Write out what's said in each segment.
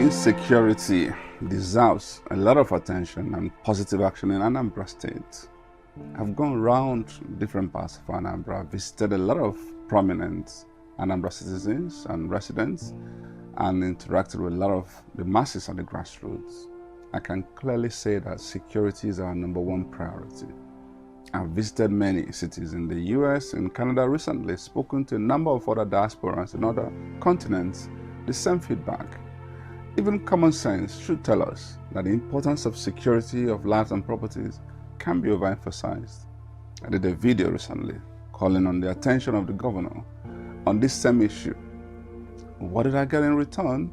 Insecurity deserves a lot of attention and positive action in Anambra State. I've gone around different parts of Anambra, visited a lot of prominent Anambra citizens and residents, and interacted with a lot of the masses and the grassroots. I can clearly say that security is our #1 priority. I've visited many cities in the US and Canada recently, spoken to a number of other diasporans in other continents, the same feedback. Even common sense should tell us that the importance of security of lives and properties can be overemphasized. I did a video recently calling on the attention of the governor on this same issue. What did I get in return?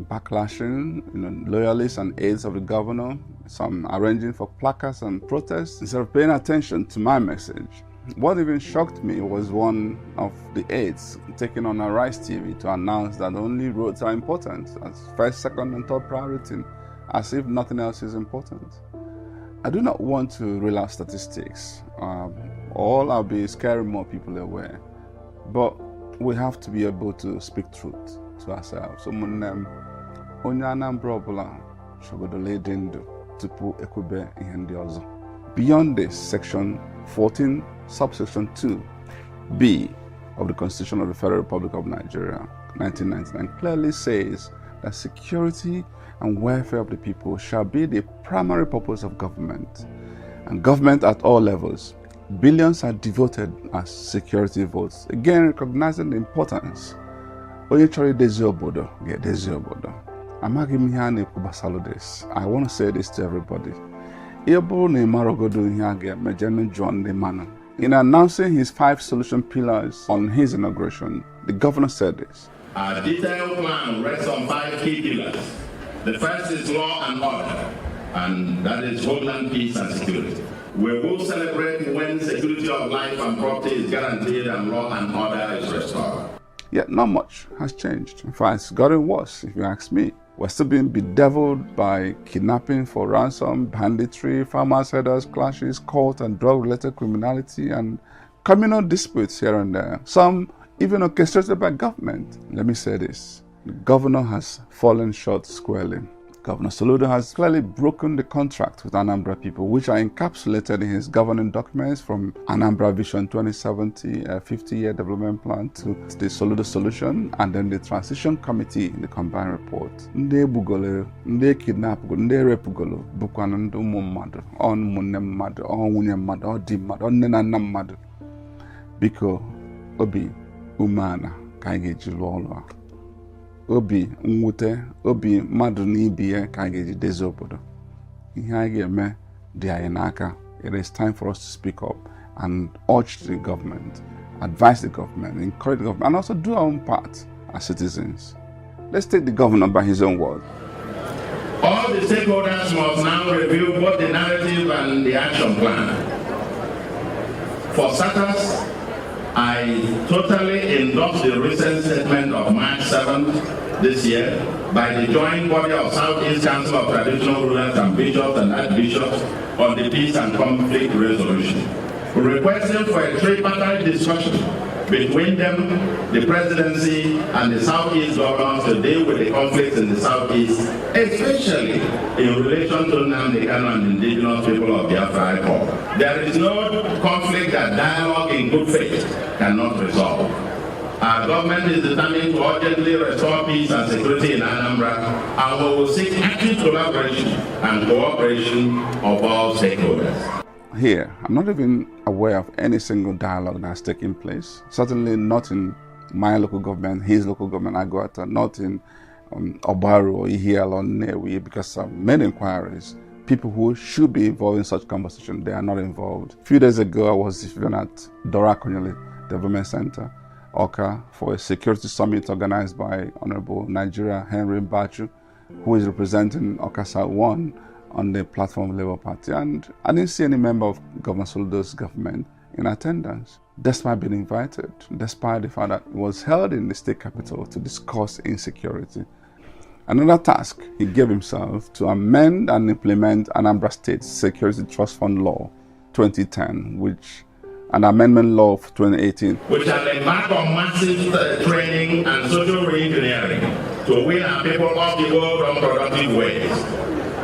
Backlashing, loyalists and aides of the governor, some arranging for placards and protests instead of paying attention to my message. What even shocked me was one of the aides taking on Arise TV to announce that only roads are important as first, second, and third priority, as if nothing else is important. I do not want to reel out statistics, or I'll be scaring more people away, but we have to be able to speak truth to ourselves. Onye Anambra ọbụla shogodole dị ndụ tupu ekwube ihe ndị ọzọ. Beyond this, Section 14, Subsection 2B of the Constitution of the Federal Republic of Nigeria, 1999, clearly says that security and welfare of the people shall be the primary purpose of government, and government at all levels. Billions are devoted as security votes, again recognizing the importance. Onye chọrọ idezi obodo ga-edezi obodo. Amaghị m ihe a na-ekwu gbasara this. I want to say this to everybody. In announcing his 5 solution pillars on his inauguration, the governor said this. Our detailed plan rests on 5 key pillars. The first is law and order, and that is homeland peace and security. We will celebrate when security of life and property is guaranteed and law and order is restored. Yet not much has changed. In fact, it's gotten worse, if you ask me. We're still being bedeviled by kidnapping for ransom, banditry, farmers, herders, clashes, cult and drug-related criminality, and communal disputes here and there, some even orchestrated by government. Let me say this. The governor has fallen short squarely. Governor Soludo has clearly broken the contract with Anambra people, which are encapsulated in his governing documents from Anambra Vision 2070, a 50-year development plan, to the Soludo solution, and then the transition committee in the combined report. Ndị egbugolo, ndị kidnapugolo, ndị repugolo, bụkwanụ ndị ụmụ mmadụ, ụmụnne mmadụ, nwunye mmadụ, di mmadụ, nne na nna mmadụ. Biko, obi umeala ka anyị ga-eji lụọ ọrụ a. Obi mwute, obi mmadụ na ibi ya ka anyị ga-eji dezi obodo. Ihe anyị ga-eme dị anyị n'aka. It is time for us to speak up and urge the government, advise the government, encourage the government, and also do our own part as citizens. Let's take the governor by his own word. All the stakeholders must now review both the narrative and the action plan. For starters, I totally endorse the recent statement of March 7th this year by the joint body of Southeast Council of Traditional Rulers and Bishops and Archbishops on the peace and conflict resolution, requesting for a tripartite discussion between them, the presidency, and the Southeast governors to deal with the conflicts in the Southeast, especially in relation to Nnamdi Kanu and indigenous people of Biafra. There is no conflict that dialogue in good faith cannot resolve. Our government is determined to urgently restore peace and security in Anambra, and we will seek active collaboration and cooperation of all stakeholders. Here, I'm not even aware of any single dialogue that has taken place. Certainly not in my local government, his local government, Agwata, not in Obaru or Ihiel or Newi, because I've made inquiries. People who should be involved in such conversation, they are not involved. A few days ago, I was even at Dora Konyele Development Center, Oka, for a security summit organized by Honorable Nigeria Henry Bachu, who is representing Okasa 1 on the platform of Labour Party, and I didn't see any member of Governor Soludo's government in attendance, despite being invited, despite the fact that it was held in the state capital to discuss insecurity. Another task he gave himself to amend and implement Anambra State Security Trust Fund Law 2010, which an amendment law of 2018. We shall embark on massive training and social re-engineering to win our people off the old unproductive ways.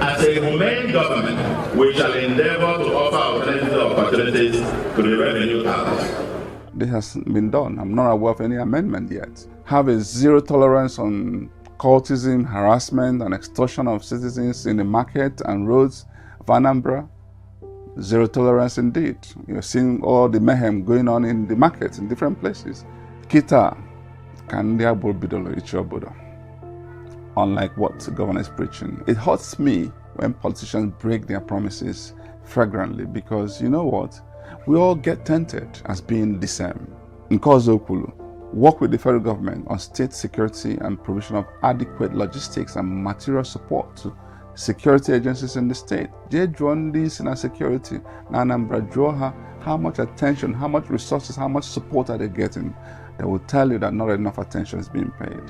As a humane government, we shall endeavor to offer alternative opportunities to the revenue house. This has been done. I'm not aware of any amendment yet. Have a zero tolerance on cultism, harassment, and extortion of citizens in the market and roads of Anambra. Zero tolerance indeed. You're seeing all the mayhem going on in the markets in different places. Kita kandia bolbidolo ichobodo. Unlike what the governor is preaching. It hurts me when politicians break their promises flagrantly, because you know what? We all get tempted as being the same. Nkozo Okulu, work with the federal government on state security and provision of adequate logistics and material support to security agencies in the state. They drawn this in our security. Now Anambra draw her how much attention, how much resources, how much support are they getting. They will tell you that not enough attention is being paid.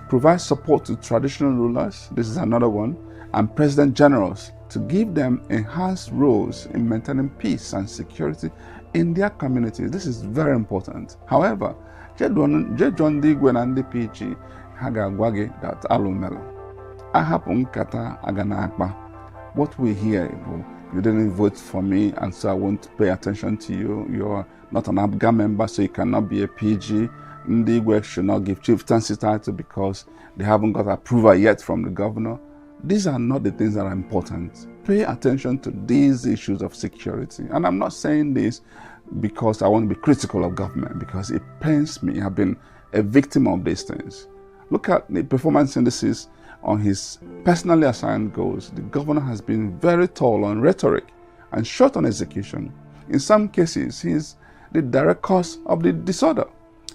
Provide support to traditional rulers, this is another one, and president generals to give them enhanced roles in maintaining peace and security in their communities. This is very important. However, John Digwe and the PG Hagagwagi that Alumelo. Ahapụ nkata agana akpa. What we hear, you didn't vote for me and so I won't pay attention to you. You're not an ABGA member, so you cannot be a PG. Ndigwe should not give chieftaincy title because they haven't got approval yet from the governor. These are not the things that are important. Pay attention to these issues of security. And I'm not saying this because I want to be critical of government, because it pains me. I've been a victim of these things. Look at the performance indices on his personally assigned goals. The governor has been very tall on rhetoric and short on execution. In some cases, he's the direct cause of the disorder.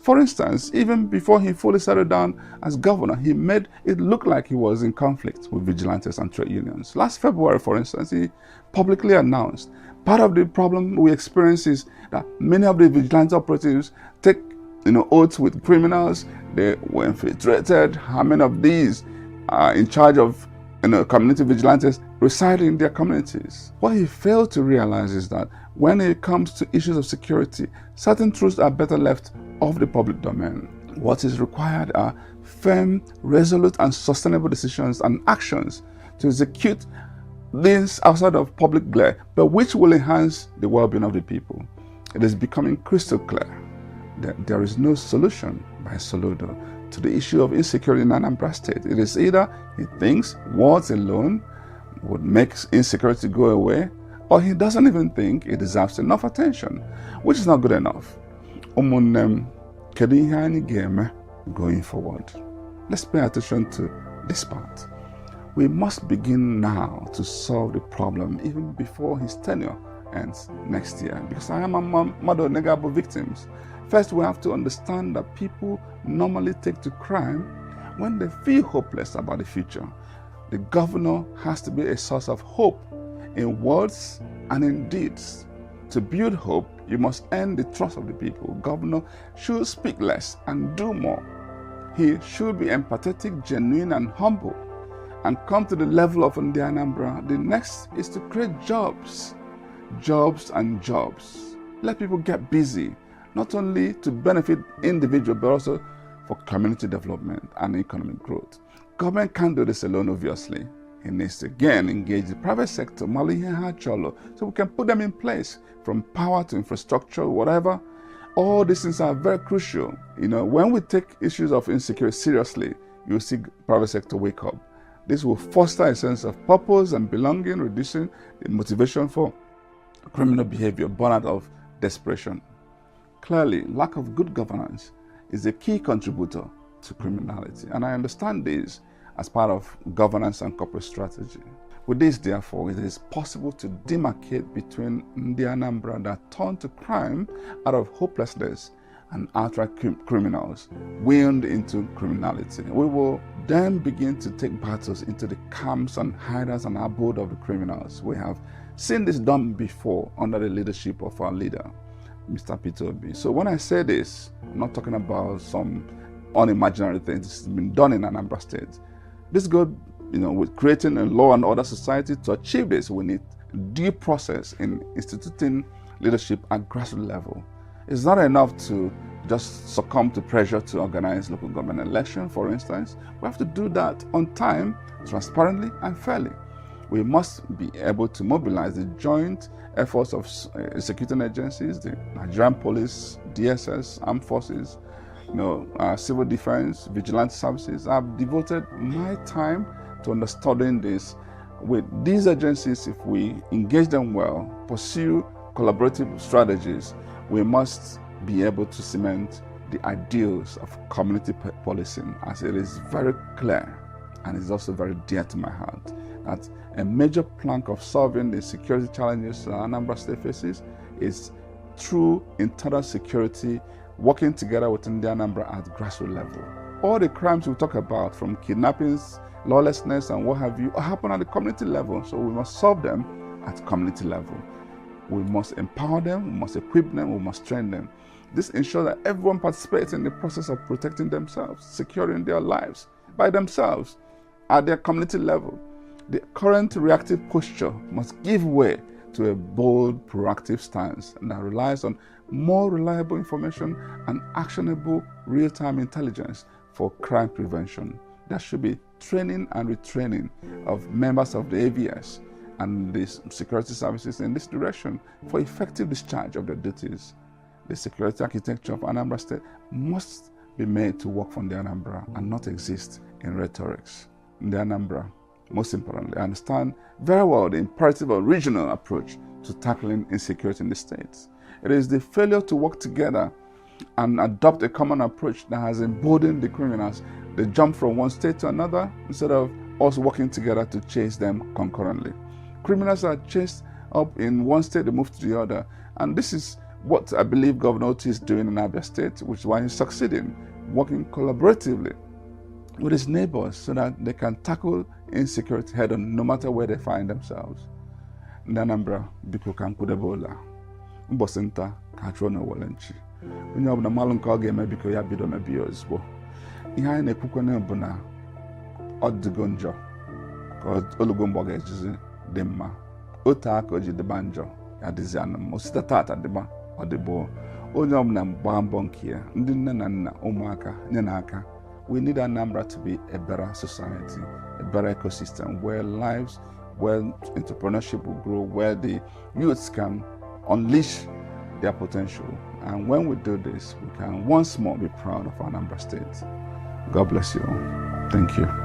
For instance, even before he fully settled down as governor, he made it look like he was in conflict with vigilantes and trade unions. Last February, for instance, he publicly announced part of the problem we experience is that many of the vigilante operatives take oaths with criminals. They were infiltrated. How many of these are in charge of community vigilantes residing in their communities? What he failed to realize is that when it comes to issues of security, certain truths are better left off the public domain. What is required are firm, resolute, and sustainable decisions and actions to execute things outside of public glare, but which will enhance the well-being of the people. It is becoming crystal clear that there is no solution by Soludo to the issue of insecurity in Anambra State. It is either he thinks words alone would make insecurity go away, or he doesn't even think it deserves enough attention, which is not good enough. Going forward. Let's pay attention to this part. We must begin now to solve the problem even before his tenure ends next year, because I am among mother negable victims. First, we have to understand that people normally take to crime when they feel hopeless about the future. The governor has to be a source of hope in words and in deeds. To build hope, you must earn the trust of the people. Governor should speak less and do more. He should be empathetic, genuine, and humble, and come to the level of ANAMBRA. The next is to create jobs. Jobs and jobs. Let people get busy, not only to benefit individuals, but also for community development and economic growth. Government can't do this alone, obviously. It needs to again engage the private sector, so we can put them in place, from power to infrastructure, whatever. All these things are very crucial. When we take issues of insecurity seriously, you'll see private sector wake up. This will foster a sense of purpose and belonging, reducing the motivation for criminal behavior born out of desperation. Clearly, lack of good governance is a key contributor to criminality, and I understand this as part of governance and corporate strategy. With this, therefore, it is possible to demarcate between the ANAMBRA that turn to crime out of hopelessness and outright criminals wheeled into criminality. We will then begin to take battles into the camps and hiders and abode of the criminals. We have seen this done before under the leadership of our leader, Mr. Peter Obi. So when I say this, I'm not talking about some unimaginary things. This has been done in Anambra State. This goes, with creating a law and order society. To achieve this, we need due process in instituting leadership at grassroots level. It's not enough to just succumb to pressure to organize local government election, for instance. We have to do that on time, transparently, and fairly. We must be able to mobilize the joint efforts of security agencies, the Nigerian police, DSS, armed forces, civil defense, vigilante services. I've devoted my time to understanding this. With these agencies, if we engage them well, pursue collaborative strategies, we must be able to cement the ideals of community policing, as it is very clear and is also very dear to my heart that a major plank of solving the security challenges Anambra State faces is through internal security, working together within the Anambra at grassroots level. All the crimes we talk about, from kidnappings, lawlessness, and what have you, happen at the community level, so we must solve them at community level. We must empower them, we must equip them, we must train them. This ensures that everyone participates in the process of protecting themselves, securing their lives by themselves at their community level. The current reactive posture must give way to a bold, proactive stance that relies on more reliable information and actionable real-time intelligence for crime prevention. There should be training and retraining of members of the AVS and the security services in this direction for effective discharge of their duties. The security architecture of Anambra State must be made to work from the Anambra and not exist in rhetorics. In the Anambra, most importantly, I understand very well the imperative of regional approach to tackling insecurity in the states. It is the failure to work together and adopt a common approach that has emboldened the criminals. They jump from one state to another instead of us working together to chase them concurrently. Criminals are chased up in one state, they move to the other. And this is what I believe Governor Oti is doing in Abia State, which is why he's succeeding, working collaboratively with his neighbors so that they can tackle insecurity head on, no matter where they find themselves. Anambra, biko ka nkwudebola. Ụbọchị nta ka achụọ n'owele nchi. Onye ọbụla mmalụ nke ọ ga-eme biko ya bido mebi ya ozugbo. Ihe anyị na-ekwukwana bụ na ọ dịgo njọ ka olugo mgbe ọ ga-ejizi dị mma. Otu aka o ji dịba njọ ya dịzi anụ mma. Osite tata dịba ọ dịbo. Onye ọbụla gbaa mbọ nke ya. Ndị nne na nna, ụmụaka, nye na aka. We need Anambra to be a better society, a better ecosystem where lives, where entrepreneurship will grow, where the youths can unleash their potential. And when we do this, we can once more be proud of Anambra State. God bless you all. Thank you.